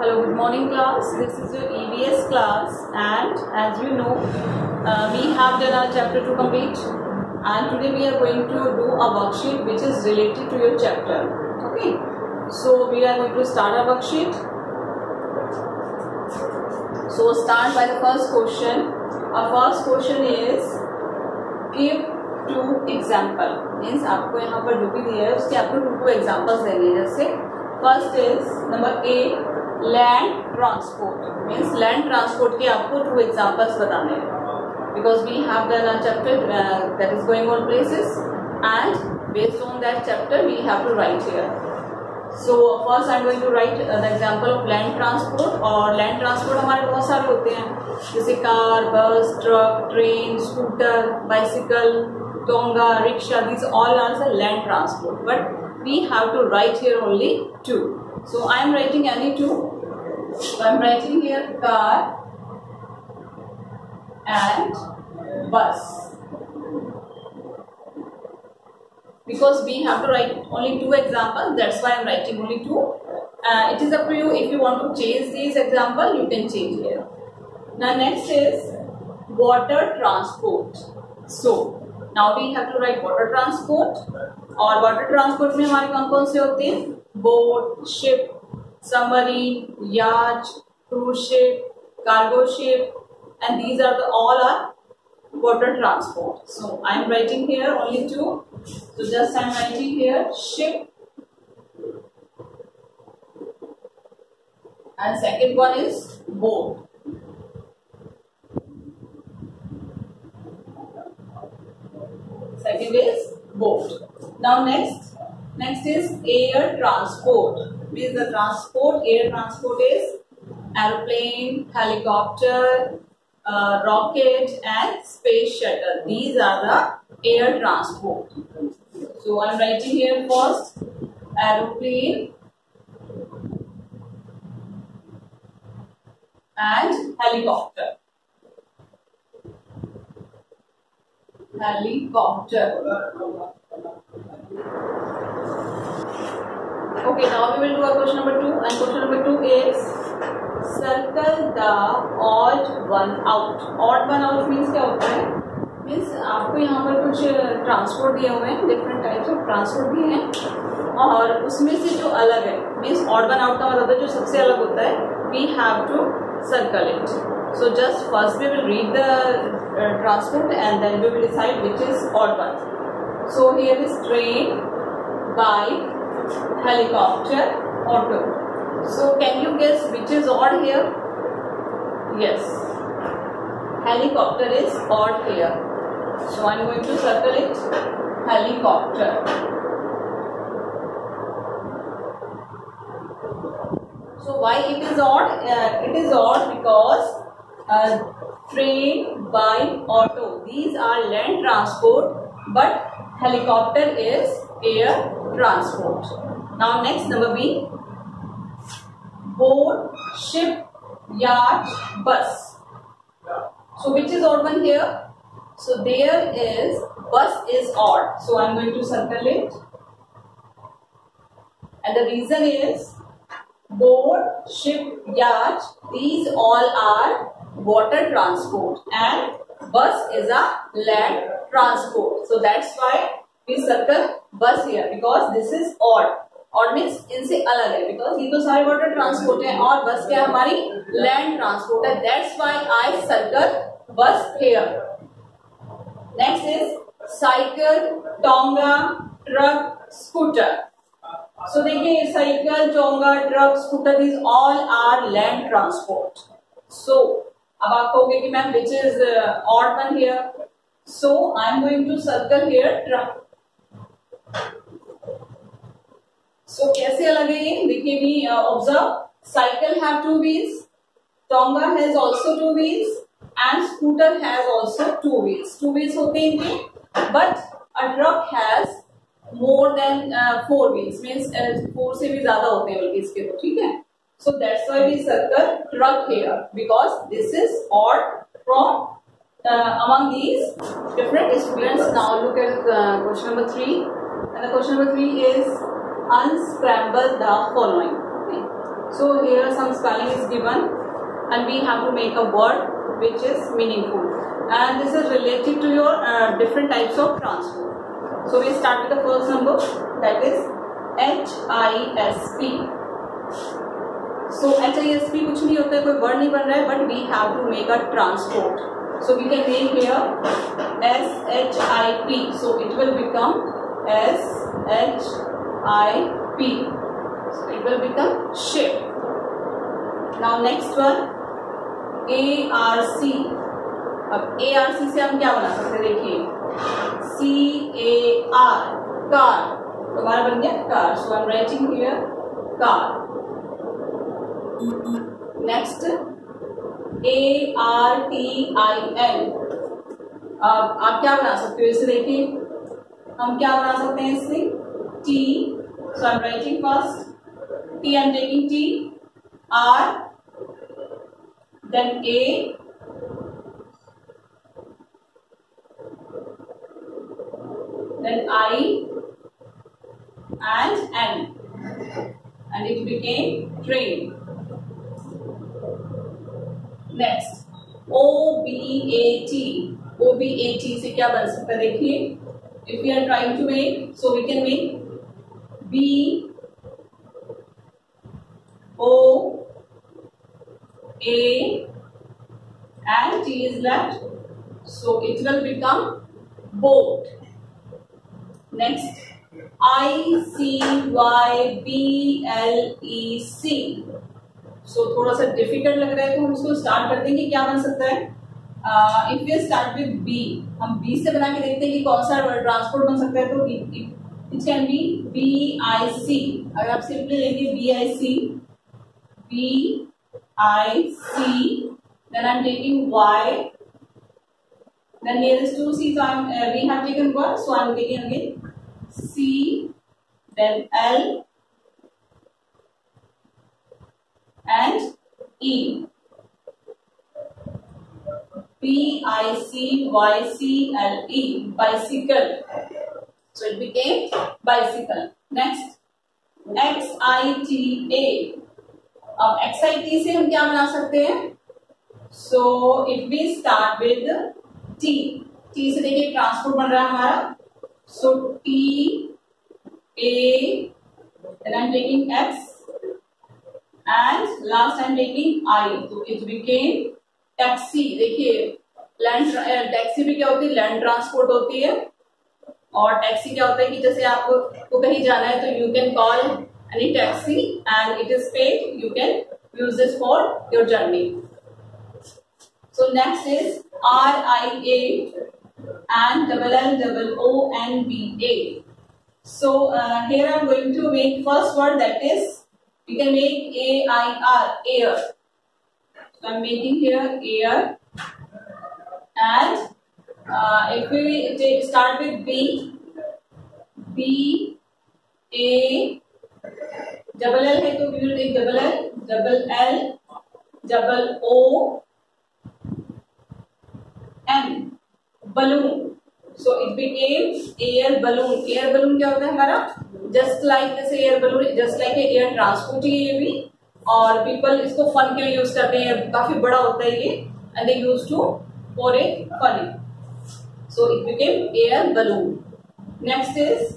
Hello, good morning class. This is your EVS class, and as you know, we have done our chapter 2 complete, and today we are going to do a worksheet which is related to your chapter. Okay, so we are going to start our worksheet. So start by the first question. Our first question is give two example. Means आपको यहाँ पर जो भी दिया है उसके आपको two examples देने हैं. जैसे first is number A, land transport. Means land transport के आपको two examples बताने हैं. Because we have done a chapter that is going on places, and based on that chapter we have to write here. So first I am going to write the example of land transport. और land transport हमारे बहुत सारे होते हैं, जैसे car, बस, truck, train, scooter, bicycle, tonga, rickshaw. These all are the land transport, but we have to write here only two. So I am writing any two. So I am writing here car and bus. Because we have to write only two examples, that's why I am writing only two. It is up to you. If you want to change these examples, you can change here. Now next is water transport. So now we have to write water transport. और water transport में हमारे कौन कौन से होते हैं? Boat, ship, submarine, yacht, cruise ship, cargo ship, and these are all are water transport. So I am writing here only two. So just I am writing here ship, and second one is boat. Second is boat. Now next is air transport. Means the transport, air transport is aeroplane, helicopter, rocket and space shuttle. These are the air transport. So I am writing here first aeroplane and helicopter. Okay, now we will do a question number 2, and question number 2 is circle the odd one out. Odd one out means क्या होता है? Means आपको यहाँ पर कुछ transport दिए हुए हैं, डिफरेंट टाइप्स ऑफ ट्रांसपोर्ट दिए हैं, और उसमें से जो अलग है, मीन्स ऑड वन आउट का मतलब है जो सबसे अलग होता है, we have to circle it. So just first we will read the transport and then we will decide which is odd one. So here is train, bike, helicopter, auto. So can you guess which is odd here? Yes, helicopter is odd here. So I am going to circle it, helicopter. So why it is odd? It is odd because train, bike, auto, these are land transport, but helicopter is air transport. Now next number B, boat, ship, yacht, bus. So which is odd one here? So there is bus is odd. So I am going to circle it, and the reason is boat, ship, yacht, these all are water transport, and bus is a land transport. So that's why we circle bus here, because this is odd. Odd means इनसे अलग है, because ये तो सारे water transport है और बस क्या हमारी लैंड ट्रांसपोर्ट है. That's why I circle bus here. Next is cycle, tonga, truck, scooter. So देखिए cycle, tonga, truck, scooter, these all are land transport. So अब आप कहोगे कि ma'am which is odd one here? So I am going to circle here truck. So कैसे अलग है ये? देखिए भी observe, cycle have two wheels, tonga has also two wheels, and scooter has also two wheels. Two wheels होते हैं इनके, but a truck has more than four wheels. Means 4 से भी ज्यादा होते हैं बल्कि इसके, तो ठीक है. So that's why we circle truck here, because this is odd from among these different students. Now look at question number 3, and the question number 3 is unscramble the following. Okay. So here some spelling is given and we have to make a word which is meaningful, and this is related to your different types of transport. So we start with the first number, that is HISP. So HISP कुछ नहीं होता है, कोई word नहीं बन रहा है, but we have to make a transport. So we can make here SHIP. So it will become SHIP. So it will become ship. Now next one ARC. अब ARC से हम क्या बना सकते हैं, देखिए CAR, कार, तो हमारा बन गया car. So I'm writing here car. Next ARTIN. अब आप क्या बना सकते हो इससे, देखिए हम क्या बना सकते हैं इससे T. So I'm writing first T, I'm taking T, R, then A, then I and N, and it became train. Next OBAT. OBAT से क्या बन सकता है, देखिए if we are trying to make, so we can make B O A and T is left, so it will become boat. Next ICYBLEC. So थोड़ा सा difficult लग रहा है, तो हम इसको स्टार्ट करते हैं कि क्या बन सकता है. If we start with B, हम बी से बना के देखते हैं कि कौन सा ट्रांसपोर्ट बन सकता है. तो इट कैन बी BIC. अगर आप सिंपली लेंगे BIC, then I'm taking Y, then nearest to C, so we have taken one, so I'm taking again C, then L and E. BICYCLE, bicycle. So it became bicycle. Next XITA. अब XIT से हम क्या बना सकते हैं. So if we start with T से देखिए transport बन रहा है हमारा. So T A, then I'm taking X and last I'm taking I, so it became taxi. देखिए लैंड टैक्सी भी क्या होती है, लैंड ट्रांसपोर्ट होती है, और टैक्सी क्या होता है कि जैसे आपको कहीं जाना है तो you can call any taxi and it is paid, you can use this for your journey. So next is RIA and LLONBA. So here I'm going to make first word, that is we can make AIR, air. So I'm making here air, and if we start with B A double L है तो we will take double L, double L, double O N, balloon. So it became air balloon. Air balloon क्या होता है हमारा, just like जैसे air balloon, just like air transport ही ये भी, और people इसको fun के लिए यूज करते हैं, काफी बड़ा होता है ये, and they used to for a funny. So it became air balloon. Next is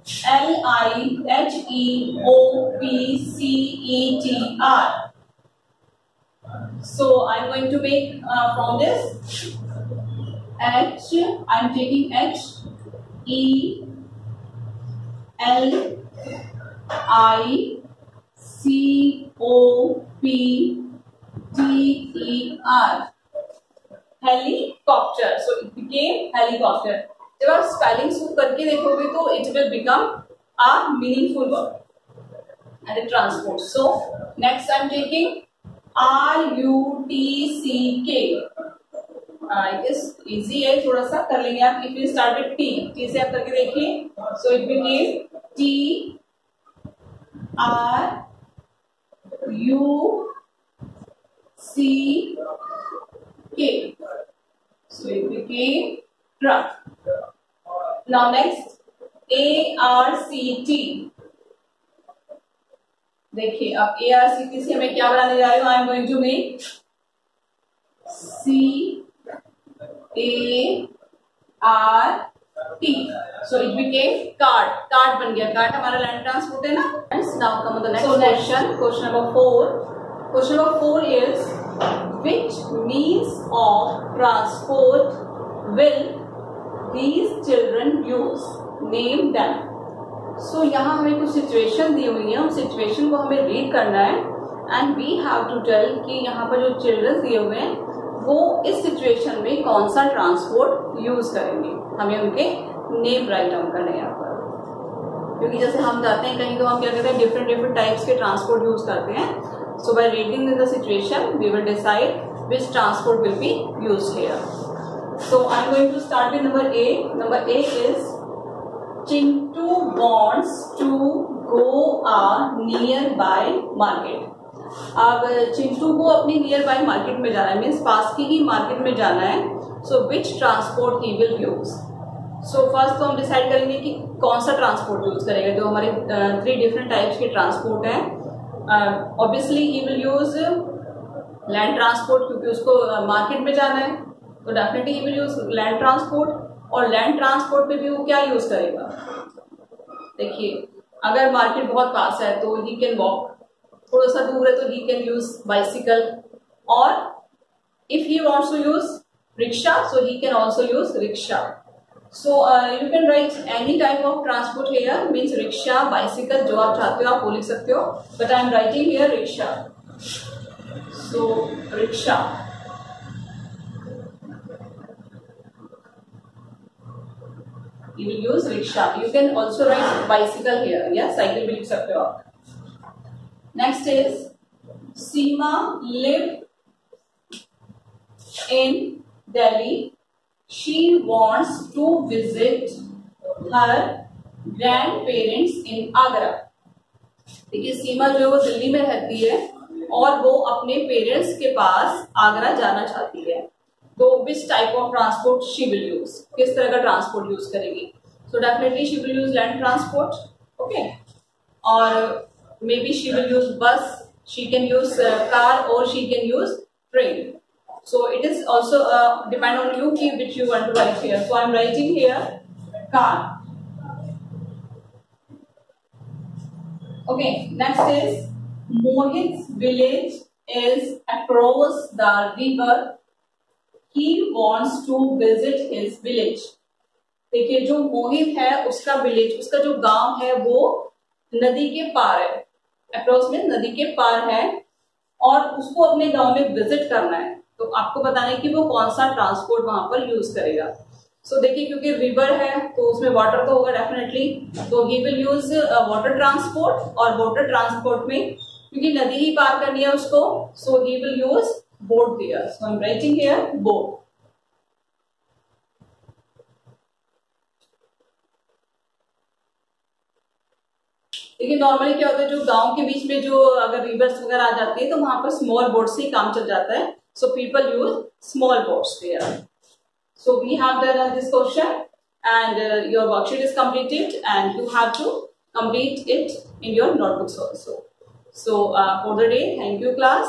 LIHEOPCETR. So I'm going to make from this H, I'm taking H, E, L, I, C, O, P, T, E, R. Helicopter. So it became helicopter. जब आप spelling करके देखोगे तो it will become a meaningful word and it transport. So next I am taking RUTCK. It is easy है, थोड़ा सा कर लेंगे आप. If you start with T से आप करके देखिए. So it became TRUCK. So it became truck. Now next ARCT. देखिए अब ARCT से हमें क्या बनाने जा रही हूँ, I am going to make CART, so it became cart बन गया। कार्ट हमारा लैंड ट्रांसपोर्ट है ना। Now come on the next question, question number 4। Question number 4 is which means of transport will these children use, name them। सो यहाँ हमें कुछ situation दी हुई है, उस सिचुएशन को हमें रीड करना है and we have to tell कि यहाँ पर जो चिल्ड्रन दिए हुए हैं वो इस सिचुएशन में कौन सा ट्रांसपोर्ट यूज करेंगे। हमें उनके नेम राइट डाउन करने हैं यहाँ पर, क्योंकि जैसे हम जाते हैं कहीं तो हम क्या करते हैं, डिफरेंट टाइप्स के ट्रांसपोर्ट यूज करते हैं। So by reading in the situation we will decide which transport will be used here. So I am going to start with number A. Number A is Chintu wants to go a nearby market। अब चिंटू को अपनी near by market में जाना है, means पास की ही market में जाना है। So which transport he will use. So first तो हम डिसाइड करेंगे कि कौन सा ट्रांसपोर्ट यूज करेगा। जो हमारे 3 डिफरेंट टाइप्स के ट्रांसपोर्ट हैं, obviously he will use land transport, क्योंकि उसको मार्केट में जाना है तो definitely he will use land transport. और लैंड ट्रांसपोर्ट पे भी वो क्या यूज करेगा, देखिए अगर मार्केट बहुत पास है तो ही कैन वॉक, थोड़ा सा दूर है तो ही कैन यूज बाइसिकल, और if he wants to use rickshaw so he can also use rickshaw. So you can write any type of transport here, means rickshaw, bicycle, जो आप चाहते हो आप वो लिख सकते हो, but I am writing here rickshaw. So rickshaw, you will use rickshaw. You can also write bicycle here, yeah, cycle भी लिख सकते हो आप। Next is Seema lived in Delhi. She wants to visit her grandparents in Agra। देखिए सीमा जो है वो दिल्ली में रहती है और वो अपने पेरेंट्स के पास आगरा जाना चाहती है। तो which type of transport she will use, किस तरह का ट्रांसपोर्ट यूज करेगी। So definitely she will use land transport, okay, और may be she will use bus, she can use car और she can use train. So it is also depend on you की which you want to write here. So I am writing here car, okay. Next is Mohit's village is across the river. He wants to visit his village। देखिए जो मोहित है उसका village, उसका जो गांव है वो नदी के पार है, अक्रॉस में नदी के पार है, और उसको अपने गांव में विजिट करना है। तो आपको बताना है कि वो कौन सा ट्रांसपोर्ट वहां पर यूज करेगा। सो देखिए क्योंकि रिवर है तो उसमें वाटर तो होगा डेफिनेटली, तो he will use water transport, और वाटर ट्रांसपोर्ट में क्योंकि नदी ही पार करनी है उसको, so he will use boat here. So I am writing here boat. देखिए नॉर्मली क्या होता है, जो गांव के बीच में जो अगर रिवर्स वगैरह आ जाती है तो वहां पर स्मॉल बोट से ही काम चल जाता है। So people use small boats here. So we have done this question and your worksheet is completed and you have to complete it in your notebooks also. So for the day, thank you class.